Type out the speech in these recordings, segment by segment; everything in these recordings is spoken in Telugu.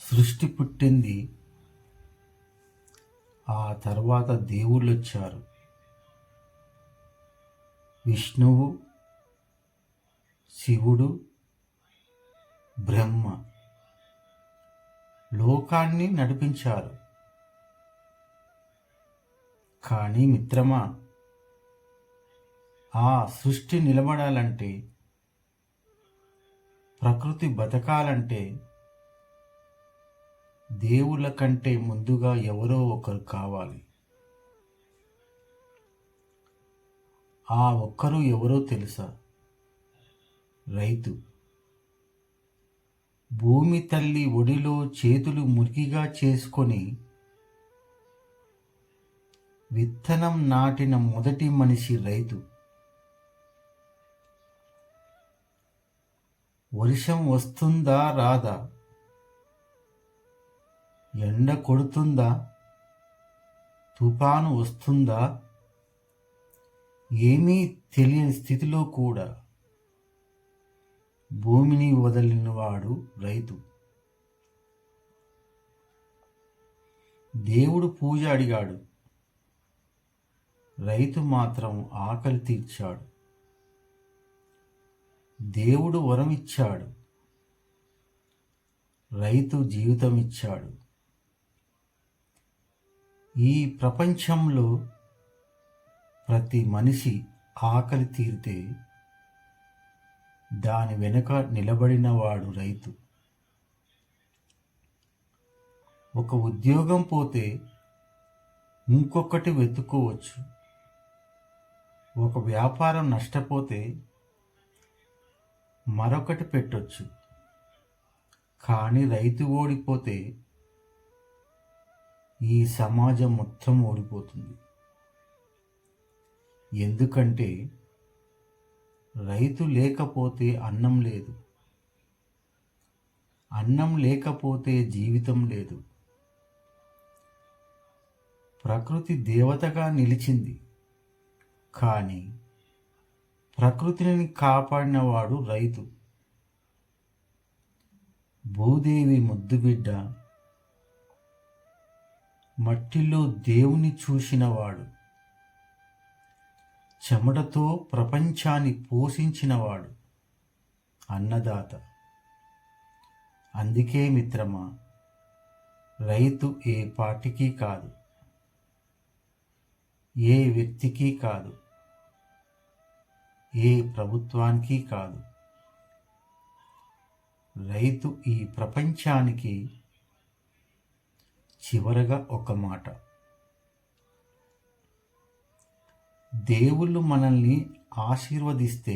సృష్టి పుట్టింది. ఆ తర్వాత దేవుళ్ళు వచ్చారు. విష్ణువు, శివుడు, బ్రహ్మ లోకాన్ని నడిపించారు. కానీ మిత్రమా, ఆ సృష్టి నిలబడాలంటే, ప్రకృతి బతకాలంటే దేవుళ్ళ కంటే ముందుగా ఎవరో ఒకరు కావాలి. ఆ ఒక్కరు ఎవరో తెలుసా? రైతు. భూమి తల్లి ఒడిలో చేతులు మురికిగా చేసుకొని విత్తనం నాటిన మొదటి మనిషి రైతు. వర్షం వస్తుందా రాదా, ఎండ కొడుతుందా, తుఫాను వస్తుందా, ఏమీ తెలియని స్థితిలో కూడా భూమిని వదిలినవాడు రైతు. దేవుడు పూజ అడిగాడు, రైతు మాత్రం ఆకలి తీర్చాడు. దేవుడు వరం ఇచ్చాడు, రైతు జీవితం ఇచ్చాడు. ఈ ప్రపంచంలో ప్రతి మనిషి ఆకలి తీరితే దాని వెనుక నిలబడినవాడు రైతు. ఒక ఉద్యోగం పోతే ఇంకొకటి వెతుక్కోవచ్చు. ఒక వ్యాపారం నష్టపోతే మరొకటి పెట్టొచ్చు. కానీ రైతు ఓడిపోతే ఈ సమాజం మొత్తం ఓడిపోతుంది. ఎందుకంటే రైతు లేకపోతే అన్నం లేదు, అన్నం లేకపోతే జీవితం లేదు. ప్రకృతి దేవతగా నిలిచింది, కానీ ప్రకృతిని కాపాడినవాడు రైతు. భూదేవి ముద్దుబిడ్డ, మట్టిలో దేవుని చూసినవాడు, చెమటతో ప్రపంచాన్ని పోషించినవాడు అన్నదాత. అందుకే మిత్రమా, రైతు ఏ పార్టీకి కాదు, ఏ వ్యక్తికి కాదు, ఏ ప్రభుత్వానికి కాదు. రైతు ఈ ప్రపంచానికి చివరగా ఒక మాట. దేవుళ్ళు మనల్ని ఆశీర్వదిస్తే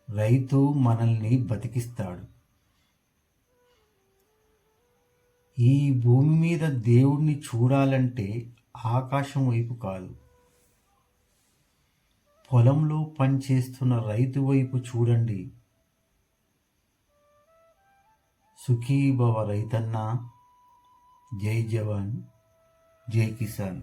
రైతు మనల్ని బతికిస్తాడు. ఈ భూమి మీద దేవుణ్ణి చూడాలంటే ఆకాశం వైపు కాదు, పొలంలో పనిచేస్తున్న రైతు వైపు చూడండి. సుఖీ భవ రైతన్న. జై జవాన్, జై కిసాన్.